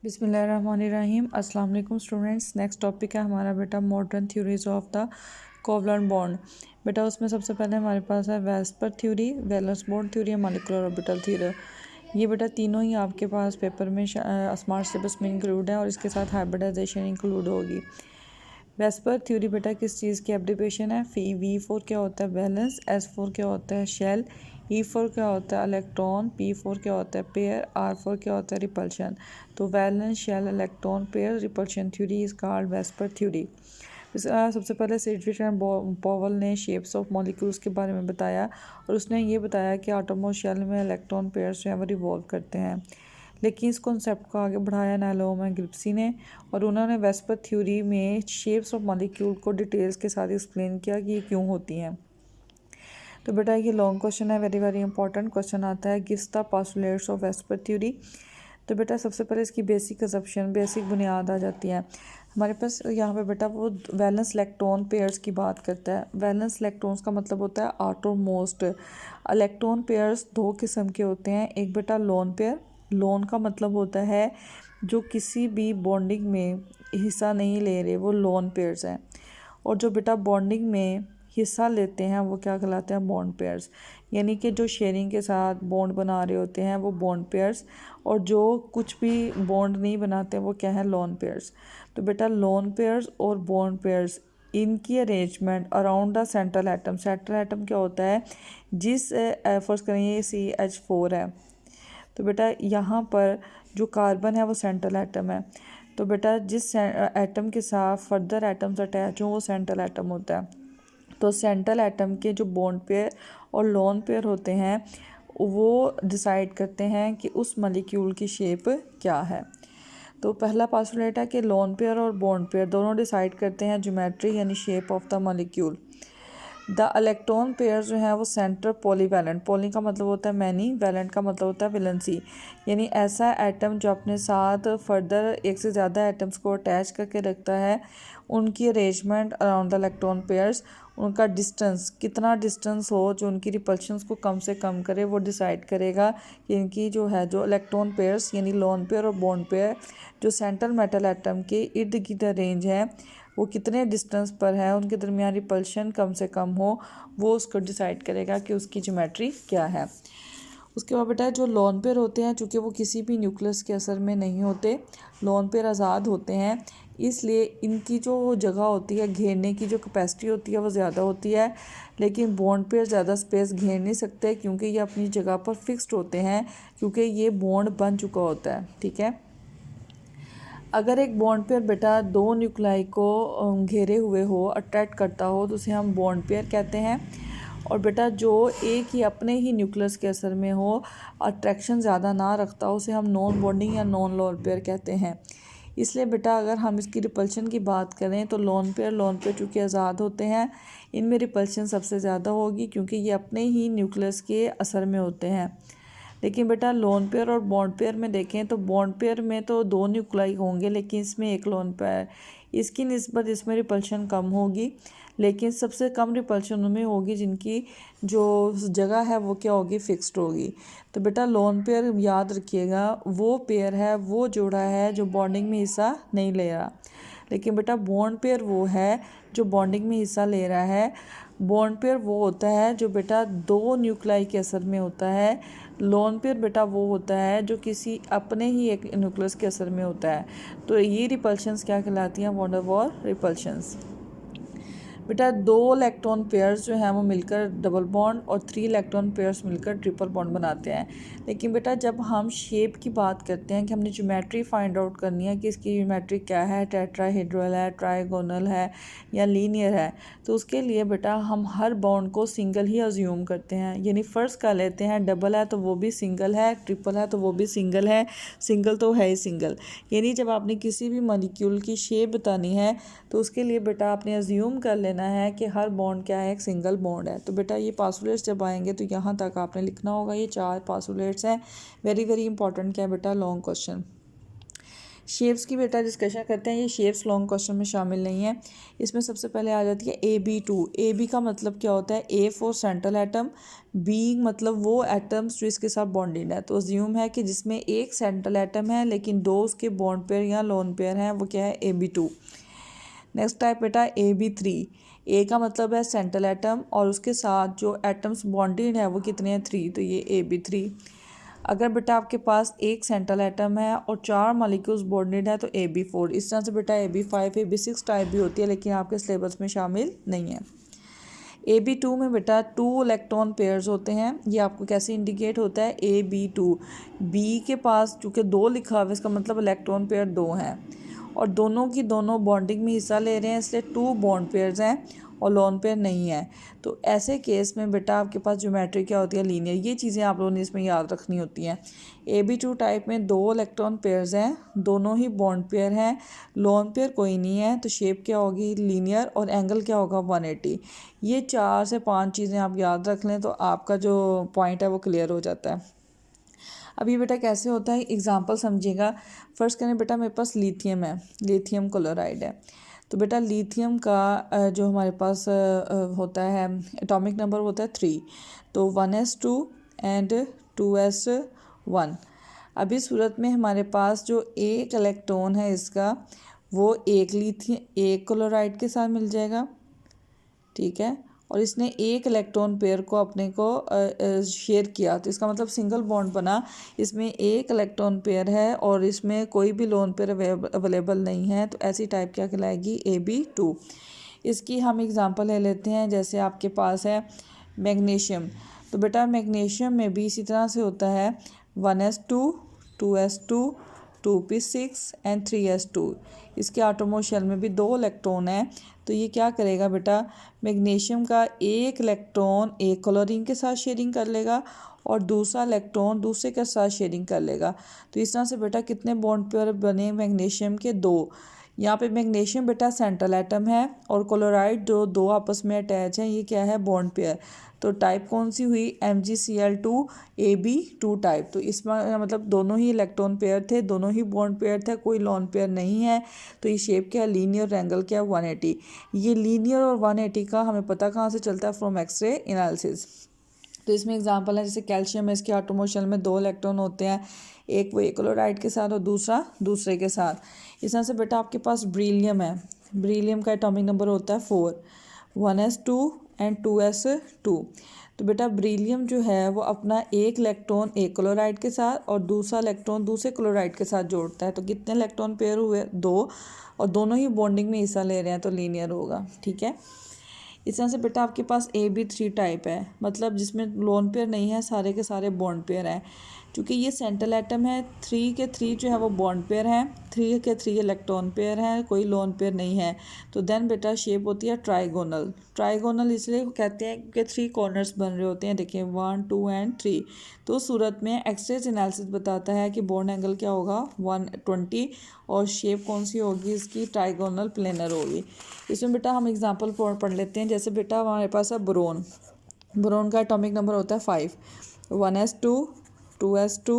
बिस्मिल्लाहिर्रहमानिर्रहीम। अस्सलाम वालेकुम स्टूडेंट्स। नेक्स्ट टॉपिक है हमारा बेटा modern theories of the covalent bond. बेटा उसमें सबसे पहले हमारे पास है VSEPR theory, valence bond theory, molecular orbital theory. ये बेटा तीनों ही आपके पास पेपर में स्मार्ट सिलेबस में इंक्लूड है और इसके साथ हाइब्रिडाइजेशन इंक्लूड होगी। वेस्पर थ्योरी बेटा किस चीज़ की एब्रिविएशन है? V4 क्या होता है? वैलेंस। S4 क्या होता है? शेल। E4 क्या होता है? इलेक्ट्रॉन। P4 क्या होता है? पेयर। R4 क्या होता है? रिपल्शन। तो valence, shell, electron, pair, repulsion theory is called VSEPR theory. सबसे पहले सिडविक एंड पॉवल ने शेप्स ऑफ मॉलिक्यूल्स के बारे में बताया और उसने ये बताया कि आटम और शेल में इलेक्ट्रॉन पेयर्स जो है वो रिवॉल्व करते हैं। लेकिन इस कॉन्सेप्ट को आगे बढ़ाया नालोम एंड गिब्सी ने और उन्होंने वेस्पर थ्योरी में शेप्स ऑफ मॉलिक्यूल को डिटेल्स के साथ एक्सप्लेन किया कि ये क्यों होती हैं। तो बेटा ये लॉन्ग क्वेश्चन है, वेरी वेरी इंपॉर्टेंट क्वेश्चन आता है, gives the postulates of VSEPR theory. तो बेटा सबसे पहले इसकी बेसिक असम्पशन, बेसिक बुनियाद आ जाती है हमारे पास। यहाँ पे बेटा वो वैलेंस इलेक्ट्रॉन पेयर्स की बात करता है। वैलेंस इलेक्ट्रॉन्स का मतलब होता है आउटरमोस्ट। इलेक्ट्रॉन पेयर्स दो किस्म के होते हैं। एक बेटा लोन पेयर, लोन का मतलब होता है जो किसी भी बॉन्डिंग में हिस्सा नहीं ले रहे, वो लोन पेयर्स हैं। और जो बेटा बॉन्डिंग में हिस्सा लेते हैं वो क्या कहलाते हैं? Bond pairs. यानी कि जो शेयरिंग के साथ बॉन्ड बना रहे होते हैं वो बॉन्ड पेयर्स, और जो कुछ भी बॉन्ड नहीं बनाते वो क्या है? Lone pairs. तो बेटा लोन पेयर्स और बॉन्ड पेयर्स इनकी arrangement around the central atom. Central atom क्या होता है? जिस फर्स्ट करें ये CH4 है, तो बेटा यहाँ पर जो कार्बन है वो सेंट्रल एटम है। तो बेटा जिस एटम के साथ फर्दर एटम्स अटैच हों वो सेंट्रल एटम होता है। तो सेंट्रल एटम के जो बॉन्ड पेयर और लोन पेयर होते हैं वो डिसाइड करते हैं कि उस मॉलिक्यूल की शेप क्या है। तो पहला पोस्टुलेट है कि लोन पेयर और बॉन्ड पेयर दोनों डिसाइड करते हैं ज्योमेट्री यानी shape of the molecule. The electron pair जो है वो सेंटर पॉलीवैलेंट, पॉली का मतलब होता है मैनी, वैलेंट का मतलब होता है वैलेंसी, यानी ऐसा एटम जो अपने साथ फर्दर एक से ज़्यादा एटम्स को अटैच करके रखता है। उनकी arrangement around the electron pairs, उनका डिस्टेंस, कितना डिस्टेंस हो जो उनकी रिपल्शंस को कम से कम करे, वो डिसाइड करेगा कि इनकी जो है जो इलेक्ट्रॉन पेयर्स यानी लोन पेयर और बॉन्ड पेयर जो सेंट्रल मेटल एटम के इर्द गिर्द रेंज है वो कितने डिस्टेंस पर है, उनके दरमियान रिपल्शन कम से कम हो, वो उसको डिसाइड करेगा कि उसकी ज्योमेट्री क्या है। उसके बाद बेटा जो लोन पेयर होते हैं चूँकि वो किसी भी न्यूक्लियस के असर में नहीं होते, लोन पेयर आज़ाद होते हैं, इसलिए इनकी जो जगह होती है घेरने की जो कैपेसिटी होती है वो ज़्यादा होती है। लेकिन बॉन्ड पेयर ज़्यादा स्पेस घेर नहीं सकते क्योंकि ये अपनी जगह पर फिक्स्ड होते हैं, क्योंकि ये बॉन्ड बन चुका होता है। ठीक है। अगर एक बॉन्ड पेयर बेटा दो न्यूक्लाई को घेरे हुए हो, अट्रैक्ट करता हो, तो उसे हम बॉन्ड पेयर कहते हैं। और बेटा जो एक ही अपने ही न्यूक्लियस के असर में हो, अट्रैक्शन ज़्यादा ना रखता हो, उसे हम नॉन बॉन्डिंग या नॉन लोन पेयर कहते हैं। इसलिए बेटा अगर हम इसकी रिपल्शन की बात करें तो लोन पेयर चूँकि आज़ाद होते हैं, इनमें रिपल्शन सबसे ज़्यादा होगी क्योंकि ये अपने ही न्यूक्लियस के असर में होते हैं। लेकिन बेटा लोन पेयर और बॉन्ड पेयर में देखें तो बॉन्ड पेयर में तो दो न्यूक्लाई होंगे लेकिन इसमें एक लोन पेयर, इसकी निस्बत इसमें रिपल्शन कम होगी। लेकिन सबसे कम रिपल्शन उनमें होगी जिनकी जो जगह है वो क्या होगी? फिक्स्ड होगी। तो बेटा लोन पेयर याद रखिएगा वो पेयर है, वो जोड़ा है जो बॉन्डिंग में हिस्सा नहीं ले रहा। लेकिन बेटा बॉन्ड पेयर वो है जो बॉन्डिंग में हिस्सा ले रहा है। बॉन्ड पेयर वो होता है जो बेटा दो न्यूक्लाई के असर में होता है। लोन पेयर बेटा वो होता है जो किसी अपने ही एक न्यूक्लियस के असर में होता है। तो ये रिपल्शंस क्या कहलाती हैं? Van der Waals repulsions. बेटा दो इलेक्ट्रॉन पेयर्स जो हैं वो मिलकर डबल बॉन्ड और 3 इलेक्ट्रॉन पेयर्स मिलकर ट्रिपल बॉन्ड बनाते हैं। लेकिन बेटा जब हम शेप की बात करते हैं कि हमने ज्योमेट्री फाइंड आउट करनी है कि इसकी ज्योमेट्री क्या है, टेट्राहेड्रल है, ट्राइगोनल है या लीनियर है, तो उसके लिए बेटा हम हर बॉन्ड को सिंगल ही अज्यूम करते हैं। यानी फ़र्ज़ कर लेते हैं डबल है तो वो भी सिंगल है, ट्रिपल है तो वो भी सिंगल है, सिंगल तो है ही सिंगल। यानी जब आपने किसी भी मॉलिक्यूल की शेप बतानी है तो उसके लिए बेटा आपने अज्यूम कर लेना है कि हर बॉन्ड क्या है? एक सिंगल बॉन्ड है। तो बेटा ये पोस्टुलेट्स जब आएंगे तो यहाँ तक आपने लिखना होगा। ये 4 पोस्टुलेट्स हैं, वेरी वेरी इंपॉर्टेंट क्या है बेटा? Long question. शेप्स की बेटा डिस्कशन करते हैं। ये शेप्स लॉन्ग क्वेश्चन में शामिल नहीं है। इसमें सबसे पहले आ जाती है AB2। AB का मतलब क्या होता है? A for central atom, B मतलब वो एटम्स जो इसके साथ बॉन्डेड है। तो अज्यूम है कि जिसमें एक सेंट्रल एटम है लेकिन दो उसके बॉन्ड पेयर या लोन पेयर हैं, वो क्या है? AB2। नेक्स्ट टाइप बेटा AB3। ए का मतलब है सेंट्रल एटम और उसके साथ जो एटम्स बॉन्डेड है वो कितने हैं? 3। तो ये AB3। अगर बेटा आपके पास एक सेंट्रल एटम है और 4 मॉलिक्यूल्स बॉन्डेड है तो AB4। इस तरह से बेटा AB5 AB6 टाइप भी होती है, लेकिन आपके सिलेबस में शामिल नहीं है। AB2 में बेटा 2 इलेक्ट्रॉन पेयर्स होते हैं। ये आपको कैसे इंडिकेट होता है? AB2। बी के पास चूँकि 2 लिखा हुआ है, इसका मतलब इलेक्ट्रॉन पेयर 2 हैं और दोनों की दोनों बॉन्डिंग में हिस्सा ले रहे हैं, इसलिए 2 बॉन्ड पेयर्स हैं और लोन पेयर नहीं है। तो ऐसे केस में बेटा आपके पास ज्योमेट्री क्या होती है? लीनियर। ये चीज़ें आप लोगों ने इसमें याद रखनी होती हैं। AB2 टाइप में 2 इलेक्ट्रॉन पेयर्स हैं, दोनों ही बॉन्ड पेयर हैं, लोन पेयर कोई नहीं है। तो शेप क्या होगी? लीनियर। और एंगल क्या होगा? 180। ये 4 से 5 चीज़ें आप याद रख लें तो आपका जो पॉइंट है वो क्लियर हो जाता है। अब ये बेटा कैसे होता है, एग्जांपल समझिएगा। फर्स्ट करें बेटा, मेरे पास लिथियम है, लिथियम क्लोराइड है। तो बेटा लिथियम का जो हमारे पास होता है एटॉमिक नंबर होता है 3। तो 1s2 एंड 2s1। अब इस सूरत में हमारे पास जो एक इलेक्ट्रॉन है इसका, वो एक क्लोराइड के साथ मिल जाएगा, ठीक है। और इसने एक इलेक्ट्रॉन पेयर को अपने को शेयर किया, तो इसका मतलब सिंगल बॉन्ड बना। इसमें एक इलेक्ट्रॉन पेयर है और इसमें कोई भी लोन पेयर अवेलेबल नहीं है, तो ऐसी टाइप क्या कहलाएगी? AB2। इसकी हम एग्जांपल ले लेते हैं। जैसे आपके पास है मैग्नीशियम। तो बेटा मैग्नीशियम में भी इसी तरह से होता है 1s2 2s2 2p6 and 3s2। इसके आटोमो शेल में भी 2 इलेक्ट्रॉन है। तो ये क्या करेगा बेटा? मैग्नीशियम का एक इलेक्ट्रॉन एक क्लोरीन के साथ शेयरिंग कर लेगा और दूसरा इलेक्ट्रॉन दूसरे के साथ शेयरिंग कर लेगा। तो इस तरह से बेटा कितने बॉन्ड पेयर बने मैग्नीशियम के? 2। यहाँ पे मैग्नीशियम बेटा सेंट्रल एटम है और क्लोराइड जो 2 आपस में अटैच हैं, ये क्या है? Bond pair. तो टाइप कौन सी हुई? MgCl2 AB2 type. तो इसमें मतलब दोनों ही इलेक्ट्रॉन पेयर थे, दोनों ही बॉन्ड पेयर थे, कोई लॉन पेयर नहीं है। तो ये शेप क्या है? लीनियर। एंगल क्या है? 180। ये लीनियर और 180 का हमें पता कहाँ से चलता है? From X ray analysis. तो इसमें एग्जांपल है, जैसे कैल्शियम है, इसके आटोमो शेल में 2 इलेक्ट्रॉन होते हैं, एक वो एक क्लोराइड के साथ और दूसरा दूसरे के साथ। इस तरह से बेटा आपके पास ब्रीलियम है। ब्रीलियम का एटॉमिक नंबर होता है 4, 1s2 एंड 2s2। तो बेटा ब्रीलियम जो है वो अपना एक इलेक्ट्रॉन एक क्लोराइड के साथ और दूसरा इलेक्ट्रॉन दूसरे क्लोराइड के साथ जोड़ता है। तो कितने इलेक्ट्रॉन पेयर हुए? 2। और दोनों ही बॉन्डिंग में हिस्सा ले रहे हैं, तो लीनियर होगा, ठीक है। इस तरह से बेटा आपके पास AB3 टाइप है, मतलब जिसमें लोन पेयर नहीं है, सारे के सारे बॉन्ड पेयर हैं। क्योंकि ये सेंट्रल एटम है, 3 के 3 जो है वो बॉन्ड पेयर हैं, 3 के 3 इलेक्ट्रॉन पेयर हैं, कोई लोन पेयर नहीं है। तो देन बेटा शेप होती है ट्राइगोनल। ट्राइगोनल इसलिए कहते हैं कि 3 कॉर्नर्स बन रहे होते हैं, देखिए 1 2 एंड 3। तो उस सूरत में एक्सरे एनालिसिस बताता है कि बॉन्ड एंगल क्या होगा? 120 और शेप कौन सी होगी इसकी? ट्राइगोनल प्लेनर होगी। इसमें बेटा हम एग्जांपल पढ़ लेते हैं। जैसे बेटा हमारे पास है बोरोन। बोरोन का एटॉमिक नंबर होता है 5, 1s2 2s2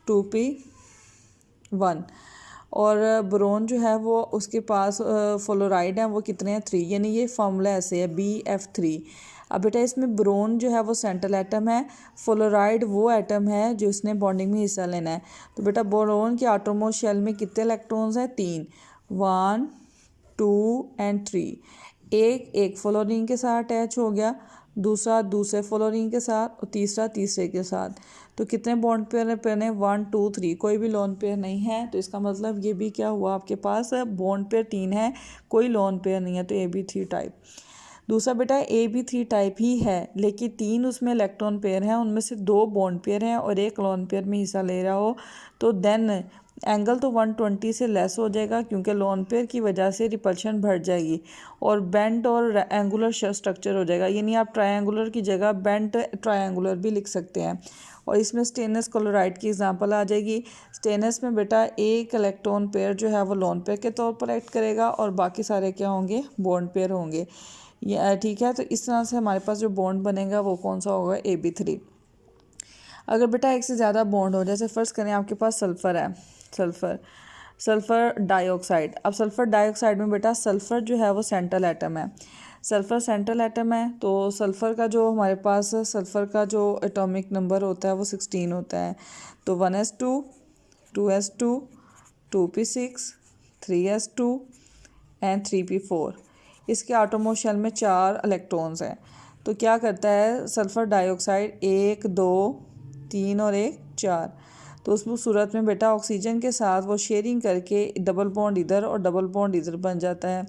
2p1। और बोरोन जो है वो उसके पास फ्लोराइड है, वो कितने हैं? 3। यानी ये फार्मूला ऐसे है BF3। अब बेटा इसमें बोरोन जो है वो सेंट्रल एटम है, फ्लोराइड वो एटम है जो इसने बॉन्डिंग में हिस्सा लेना है। तो बेटा बोरोन के आटोमो शेल में कितने इलेक्ट्रॉन्स हैं? 3, 1 2 एंड 3। एक फ्लोरीन के साथ अटैच हो गया, दूसरा दूसरे फ्लोरीन के साथ और तीसरा तीसरे के साथ। तो कितने बॉन्ड पेयर बने? 1 2 3। कोई भी लोन पेयर नहीं है, तो इसका मतलब ये भी क्या हुआ? आपके पास बॉन्ड पेयर 3 है, कोई लोन पेयर नहीं है, तो AB3 टाइप। दूसरा बेटा AB3 टाइप ही है, लेकिन 3 उसमें इलेक्ट्रॉन पेयर हैं, उनमें से 2 बॉन्ड पेयर हैं और एक लोन पेयर में हिस्सा ले रहा हो, तो देन एंगल तो 120 से लेस हो जाएगा, क्योंकि लोन पेयर की वजह से रिपल्शन बढ़ जाएगी और बेंट और एंगुलर स्ट्रक्चर हो जाएगा। यानी आप ट्रायंगुलर की जगह बेंट ट्रायंगुलर भी लिख सकते हैं। और इसमें स्टेनलेस क्लोराइड की एग्जांपल आ जाएगी। स्टेनलेस में बेटा एक इलेक्ट्रॉन पेयर जो है वो लोन पेयर के तौर पर एक्ट करेगा और बाकी सारे क्या होंगे? बॉन्ड पेयर होंगे। ये ठीक है। तो इस तरह से हमारे पास जो बॉन्ड बनेगा वो कौन सा होगा? AB3। अगर बेटा एक से ज़्यादा बॉन्ड हो, जैसे फ़र्ज़ करें आपके पास सल्फ़र है, सल्फ़र डाइऑक्साइड। अब सल्फ़र डाइऑक्साइड में बेटा सल्फ़र जो है वो सेंट्रल एटम है, सल्फ़र सेंट्रल एटम है। तो सल्फ़र का जो हमारे पास सल्फ़र का जो एटॉमिक नंबर होता है वो 16 होता है। तो 1s2, 2s2, 2p6, 3s2 and 3p4। इसके आटोमोस शेल में 4 इलेक्ट्रॉन्स हैं। तो क्या करता है सल्फ़र डाइऑक्साइड 1, 2, 3 और 1, 4। तो उस सूरत में बेटा ऑक्सीजन के साथ वो शेयरिंग करके डबल बॉन्ड इधर और डबल बॉन्ड इधर बन जाता है।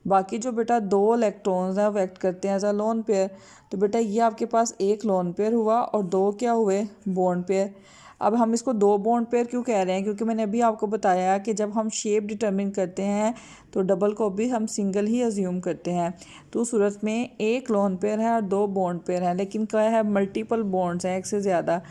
बाकी जो बेटा 2 इलेक्ट्रॉन्स हैं वो एक्ट करते हैं एज अ लोन पेयर। तो बेटा ये आपके पास एक लोन पेयर हुआ और 2 क्या हुए, बॉन्ड पेयर। अब हम इसको 2 बॉन्ड पेयर क्यों कह रहे हैं, क्योंकि मैंने अभी आपको बताया कि जब हम शेप डिटरमिन करते हैं तो डबल को भी हम सिंगल ही अज्यूम करते हैं। तो उस सूरत में एक लोन पेयर है और 2 बॉन्ड पेयर हैं, लेकिन क्या है मल्टीपल बॉन्ड्स हैं, एक से ज़्यादा।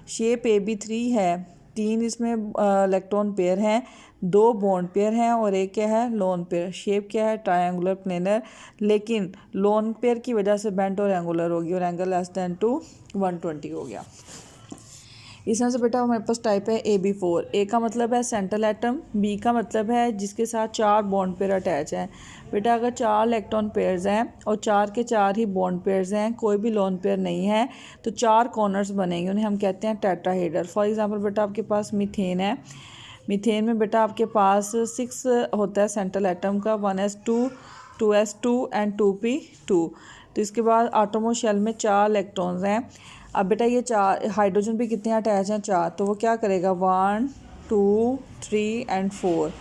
शेप AB3 है, 3 इसमें इलेक्ट्रॉन पेयर हैं, 2 बॉन्ड पेयर हैं और एक क्या है लोन पेयर। शेप क्या है ट्रायंगुलर प्लेनर, लेकिन लोन पेयर की वजह से बेंट और एंगुलर होगी और एंगल लेस देन टू 120 हो गया। इस तरह से बेटा हमारे पास टाइप है AB4। ए का मतलब है सेंट्रल एटम, बी का मतलब है जिसके साथ 4 बॉन्ड पेयर अटैच हैं। बेटा अगर 4 इलेक्ट्रॉन पेयर्स हैं और 4 के 4 ही बॉन्ड पेयर्स हैं, कोई भी लोन पेयर नहीं है, तो 4 कॉर्नर्स बनेंगे, उन्हें हम कहते हैं टेट्राहेड्रल। फॉर एग्जांपल बेटा आपके पास मीथेन है, मीथेन में बेटा आपके पास 6 होता है सेंट्रल एटम का, 1s2, 2s2 एंड 2p2। तो इसके बाद आटोमोस शेल में 4 इलेक्ट्रॉन्स हैं। अब बेटा ये 4 हाइड्रोजन भी कितने अटैच हैं, 4। तो वो क्या करेगा 1, 2, 3 एंड 4।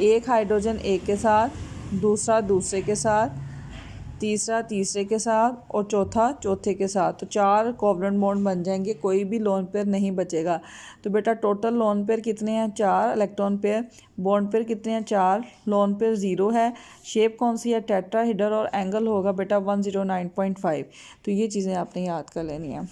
एक हाइड्रोजन एक के साथ, दूसरा दूसरे के साथ, तीसरा तीसरे के साथ और चौथा चौथे के साथ। तो 4 कोवलेंट बॉन्ड बन जाएंगे, कोई भी लोन पेयर नहीं बचेगा। तो बेटा टोटल लोन पेयर कितने हैं, 4 इलेक्ट्रॉन पेयर। बॉन्ड पेयर कितने हैं, 4। लोन पेयर 0 है। शेप कौन सी है, टेट्राहेड्रल, और एंगल होगा बेटा 109.5। तो ये चीज़ें आपने याद कर लेनी है।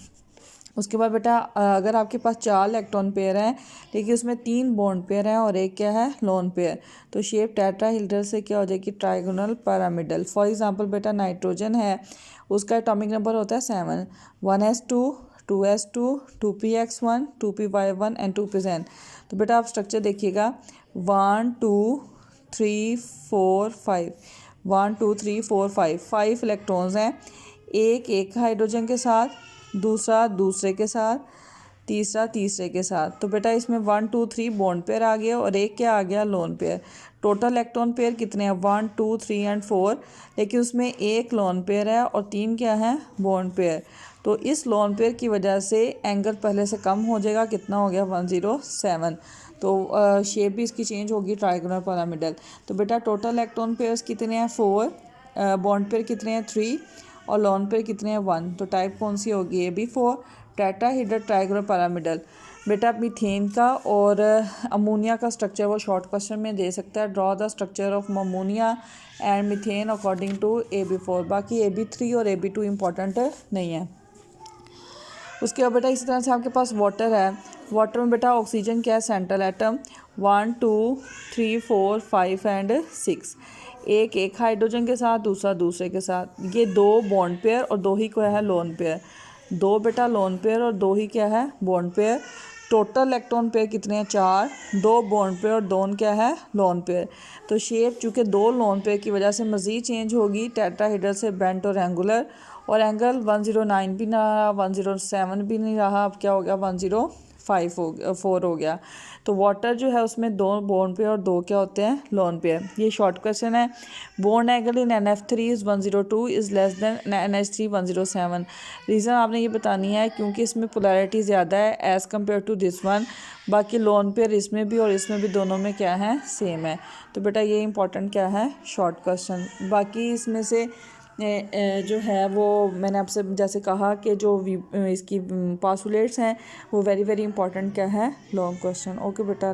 उसके बाद बेटा अगर आपके पास 4 इलेक्ट्रॉन पेयर हैं लेकिन उसमें 3 बॉन्ड पेयर हैं और एक क्या है लोन पेयर, तो शेप टेट्राहेड्रल से क्या हो जाएगी ट्राइगोनल पिरामिडल। फॉर एग्जांपल बेटा नाइट्रोजन है, उसका एटॉमिक नंबर होता है 7, 1s2, 2s2, 2px1, 2py1 and 2pz। तो बेटा आप स्ट्रक्चर देखिएगा 1 2 3 4 5, 1 2 3 4 5, 5 इलेक्ट्रॉन्स हैं। एक हाइड्रोजन के साथ, दूसरा दूसरे के साथ, तीसरा तीसरे के साथ। तो बेटा इसमें 1 2 3 बॉन्ड पेयर आ गया और एक क्या आ गया lone pair. Total electron pair कितने हैं 1 2 3 एंड 4, लेकिन उसमें एक लोन पेयर है और 3 क्या है बॉन्ड पेयर। तो इस लोन पेयर की वजह से एंगल पहले से कम हो जाएगा, कितना हो गया 107। तो शेप भी इसकी चेंज होगी ट्राइगोनल पिरामिडल। तो बेटा टोटल इलेक्ट्रॉन पेयर्स कितने हैं 4, बॉन्ड पेयर कितने हैं 3 और लोन पेयर कितने हैं 1। तो टाइप कौन सी होगी AB4 टेट्राहेड्रल ट्राइगोनल पिरामिडल। बेटा मीथेन का और अमोनिया का स्ट्रक्चर वो शॉर्ट क्वेश्चन में दे सकता है, draw the structure of ammonia and methane according to AB4। बाकी AB3 और AB2 इंपॉर्टेंट नहीं है। उसके बाद बेटा इसी तरह से आपके पास वाटर है, वाटर में बेटा ऑक्सीजन क्या है सेंट्रल एटम, 1 2 3 4 5 एंड 6। एक हाइड्रोजन के साथ, दूसरा दूसरे के साथ। ये 2 बॉन्ड पेयर और 2 ही क्या है लोन पेयर। 2 बेटा लोन पेयर और 2 ही क्या है bond pair. Total electron pair कितने हैं 4, 2 बॉन्ड पेयर और 2 क्या है लोन पेयर। तो शेप चूँकि 2 लोन पेयर की वजह से मज़ीद चेंज होगी टेट्राहेड्रल से बेंट और एंगुलर, और एंगल 109 भी ना रहा, 107 भी नहीं रहा, अब क्या हो गया 105 हो गया। तो वाटर जो है उसमें 2 बॉन्ड पेयर और 2 क्या होते हैं लोन पेयर। ये शॉर्ट क्वेश्चन है। Bond angle in NF3 is 102 is less than NH3 107। Reason आपने ये बतानी है क्योंकि इसमें पोलैरिटी ज़्यादा है as compare to this one. बाकी लोन पेयर इसमें भी और इसमें भी दोनों में क्या है सेम है। तो बेटा ये इंपॉर्टेंट क्या है शॉर्ट क्वेश्चन। बाकी इसमें से जो है वो मैंने आपसे जैसे कहा कि जो इसकी पासुलेट्स हैं वो वेरी इंपॉर्टेंट क्या है लॉन्ग क्वेश्चन। ओके बेटा।